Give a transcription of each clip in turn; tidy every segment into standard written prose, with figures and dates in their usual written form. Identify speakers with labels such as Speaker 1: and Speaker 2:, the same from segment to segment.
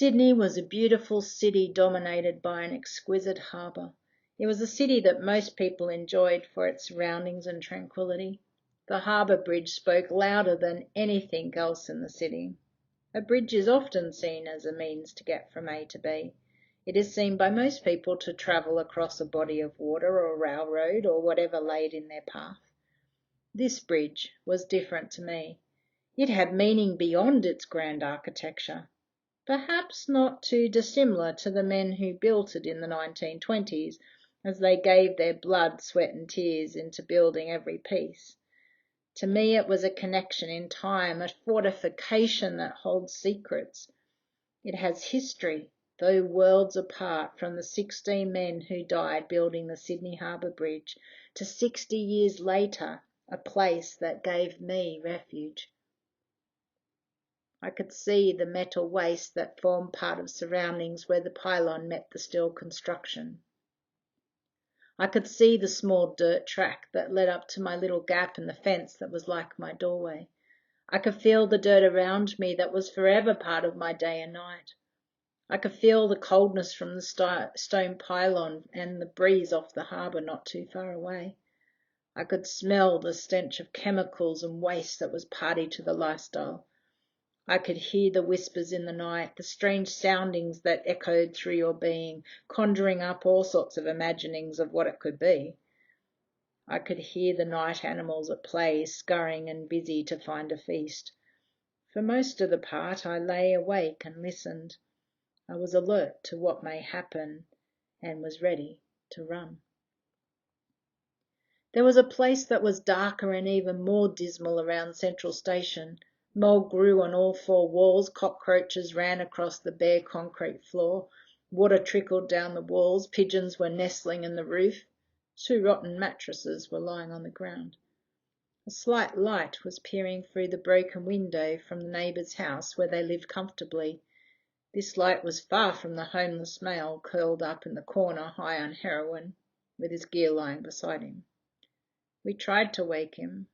Speaker 1: Sydney was a beautiful city dominated by an exquisite harbour. It was a city that most people enjoyed for its surroundings and tranquillity. The harbour bridge spoke louder than anything else in the city. A bridge is often seen as a means to get from A to B. It is seen by most people to travel across a body of water or railroad or whatever laid in their path. This bridge was different to me. It had meaning beyond its grand architecture. Perhaps not too dissimilar to the men who built it in the 1920s, as they gave their blood, sweat and tears into building every piece. To me it was a connection in time, a fortification that holds secrets. It has history, though worlds apart from the 16 men who died building the Sydney Harbour Bridge, to 60 years later, a place that gave me refuge. I could see the metal waste that formed part of surroundings where the pylon met the steel construction. I could see the small dirt track that led up to my little gap in the fence that was like my doorway. I could feel the dirt around me that was forever part of my day and night. I could feel the coldness from the stone pylon and the breeze off the harbour not too far away. I could smell the stench of chemicals and waste that was party to the lifestyle. I could hear the whispers in the night, the strange soundings that echoed through your being, conjuring up all sorts of imaginings of what it could be. I could hear the night animals at play, scurrying and busy to find a feast. For most of the part I lay awake and listened. I was alert to what may happen and was ready to run. There was a place that was darker and even more dismal around Central Station. Mould grew on all 4 walls, cockroaches ran across the bare concrete floor, water trickled down the walls, pigeons were nestling in the roof, 2 rotten mattresses were lying on the ground. A slight light was peering through the broken window from the neighbour's house where they lived comfortably. This light was far from the homeless male curled up in the corner high on heroin, with his gear lying beside him. We tried to wake him,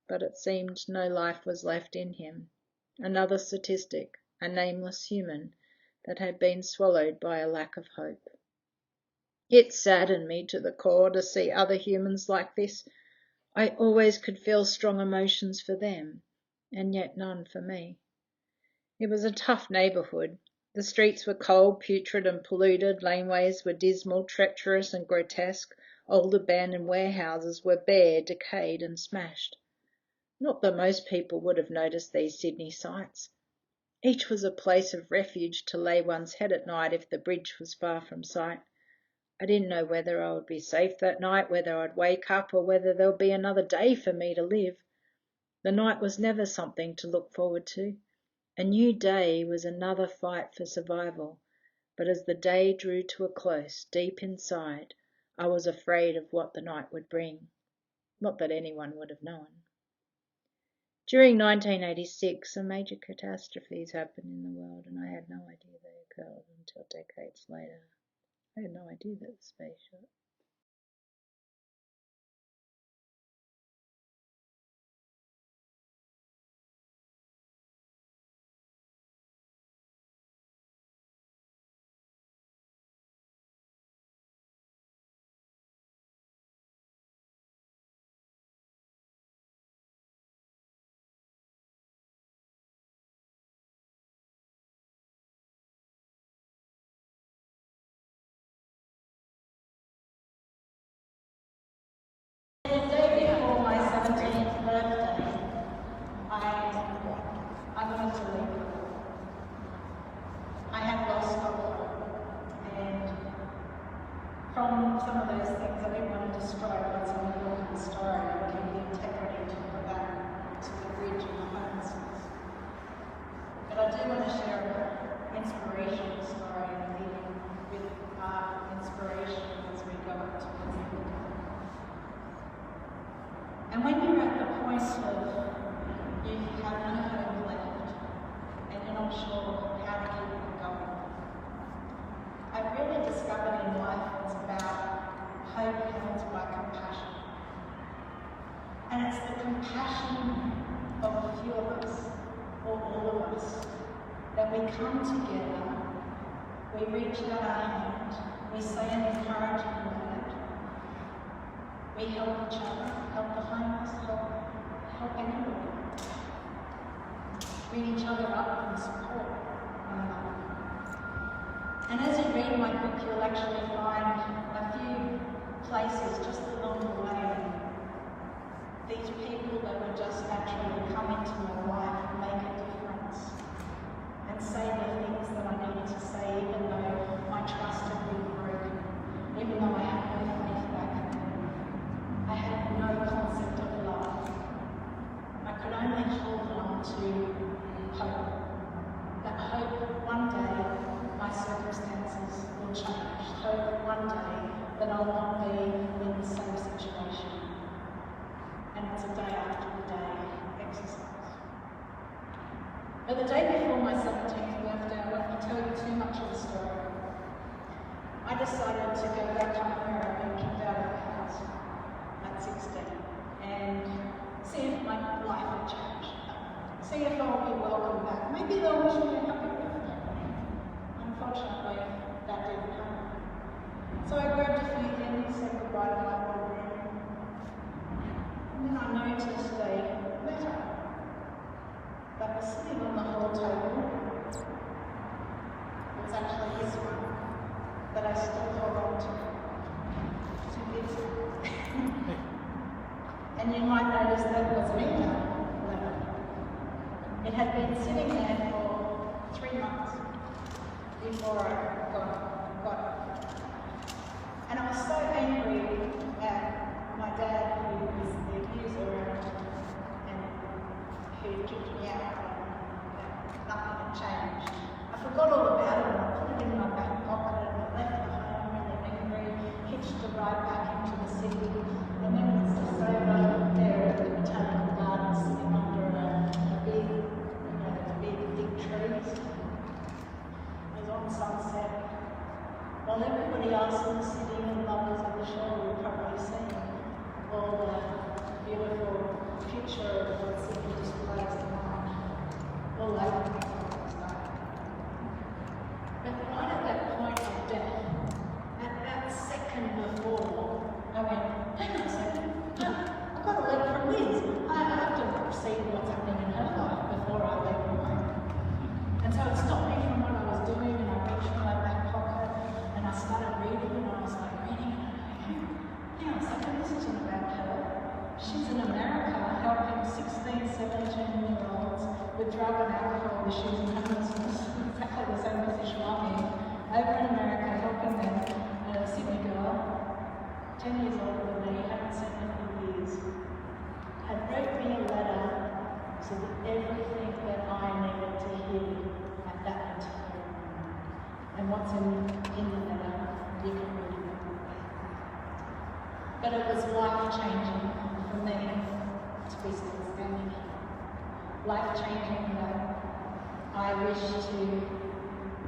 Speaker 1: but it seemed no life was left in him. Another statistic, a nameless human that had been swallowed by a lack of hope. It saddened me to the core to see other humans like this. I always could feel strong emotions for them, and yet none for me. It was a tough neighbourhood. The streets were cold, putrid and polluted, laneways were dismal, treacherous and grotesque, old abandoned warehouses were bare, decayed and smashed. Not that most people would have noticed these Sydney sights. Each was a place of refuge to lay one's head at night if the bridge was far from sight. I didn't know whether I would be safe that night, whether I'd wake up, or whether there would be another day for me to live. The night was never something to look forward to. A new day was another fight for survival, but as the day drew to a close, deep inside, I was afraid of what the night would bring. Not that anyone would have known. During 1986, some major catastrophes happened in the world, and I had no idea they occurred until decades later. I had no idea that the space shot.
Speaker 2: The day before my 17th birthday, I wanted to leave. I had lost a lot, and from some of those things, I didn't want to destroy what's in the book and the story, and give the integrity to go back to the bridge and the homelessness. But I do want to share an inspirational story and leaving with inspiration as we go up towards the end. And when you're at the point of you have no hope left and you're not sure how to keep it going, I've really discovered in life it's about hope held by compassion. And it's the compassion of a few of us, or all of us, that we come together We reach out our hand, we say an encouraging word, we help each other, help the homeless, help anyone. Read each other up and support one another. And as you read my book, you'll actually find a few places just along the way. These people that would just naturally come into my life and make a difference and say the things that I needed to say, even though my trust had been broken, even though I had no faith back then. I had no concept of love. I could only hold on to hope. That hope one day my circumstances will change. Hope one day that I'll not be in the same situation. And it's a day after the day exercise. But the day before my 17th birthday, I won't tell you too much of the story. I decided to go back to America and kicked out of the house at 16 and see if my life had changed. See if I'll be welcome back. Maybe they'll wish me a happy birthday. Unfortunately, that didn't happen. So I grabbed a few things, said goodbye to my old room. And then I noticed a letter that was sitting on the hall table. It was actually this one that I still hold on to. And you might notice that was an email letter. It had been sitting there for 3 months before I got it. And I was so angry at my dad, who was the abuser and who kicked me out, and nothing had changed. I forgot all about it, and I put it in my back pocket, and I left the home really angry, hitched a ride back into the city, and then was just over there at the botanical garden, sitting under a big trees. It was on sunset. While everybody else in the city and lovers of the shore were probably seeing all the beautiful picture of what Sydney displays tonight, all over the place. But right at that point of death, at that second before, I went, hang on a second, I've got a letter from Liz. I have to see what's happening in her life before I leave her home. And so it stopped me from what I was doing, and I reached for my back pocket, and I started reading, and I was like, reading, hang on a second, this isn't about her. She's in America helping 16, 17-year-olds with drug and alcohol issues and homelessness, exactly the same position I'm in, over in America helping them. A Sydney girl, 10 years older than me, hadn't seen her for years, had wrote me a letter so that everything that I needed to hear at that particular moment. And what's in the letter, you can read it. But it was life-changing for me to be still standing here. Life-changing that I wish to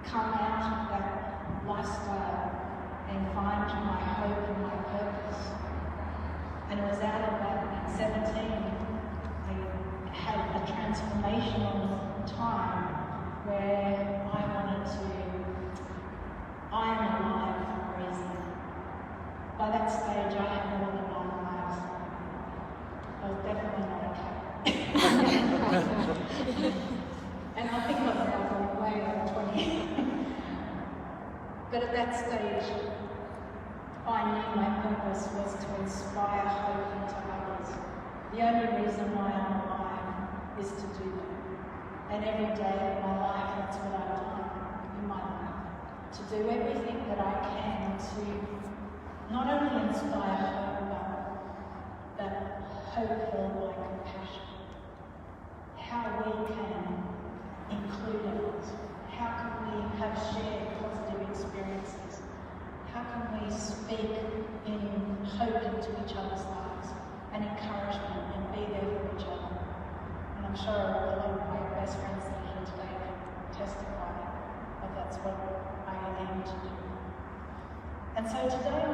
Speaker 2: come out of that lifestyle and find my hope and my purpose. And it was out of that at 17, I had a transformational time where I wanted to, I am alive for a reason. By that stage, I had more than 9 lives. I was definitely not okay. And I think I was way over 20. But at that stage, I knew my purpose was to inspire hope into others. The only reason why I'm alive is to do that. And every day of my life, that's what I've done in my life. To do everything that I can to not only inspire hope, but hope filled by compassion. How we can include others. How can we have shared positive experiences? How can we speak in hope into each other's lives and encouragement and be there for each other? And I'm sure a lot of my best friends that are here today can testify that that's what I aim to do. And so today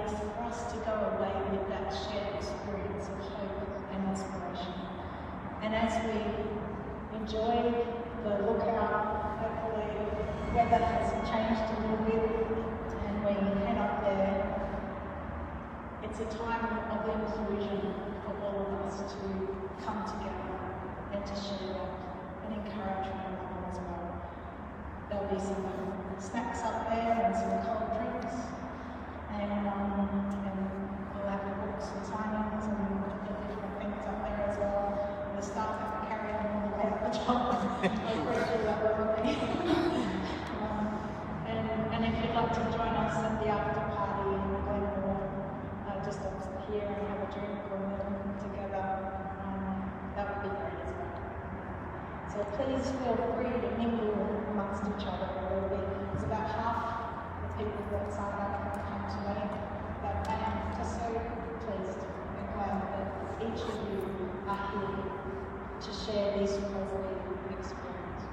Speaker 2: is for us to go away with that shared experience of hope and inspiration. And as we enjoy the lookout, hopefully weather has changed a little bit and we head up there. It's a time of inclusion for all of us to come together and to share and encourage one another as well. There'll be some snacks up there and some cold drinks, and we'll have the books and signings and different things up there as well. The staff have to carry them all the way up the top. And if you'd like to join us at the after party in the Glenmore, just up here and have a drink or a meal together, that would be great as well. So please feel free to mingle amongst each other a little bit. It's about half the people that sign up and come to me that I am just so pleased and glad that each of you are here to share this positive experience.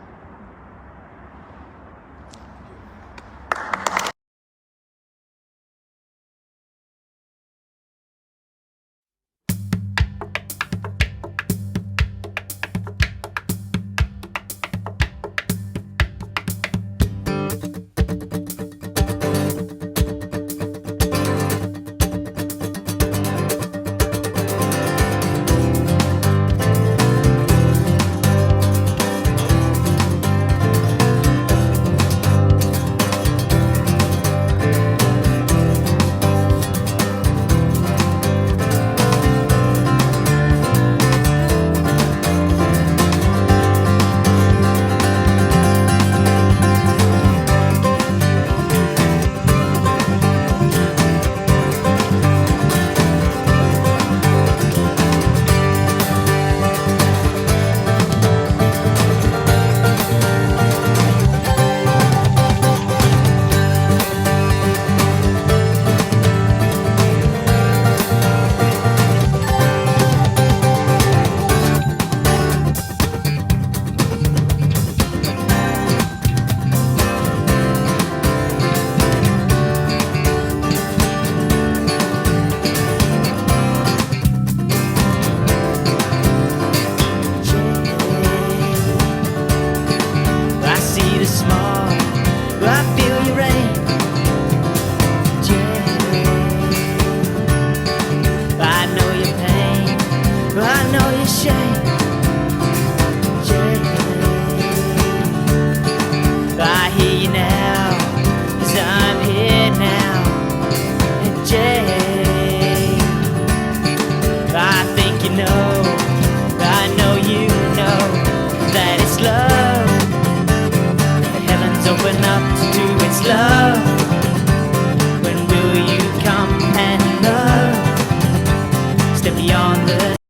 Speaker 3: Open up to its love. When will you come and love? Step beyond the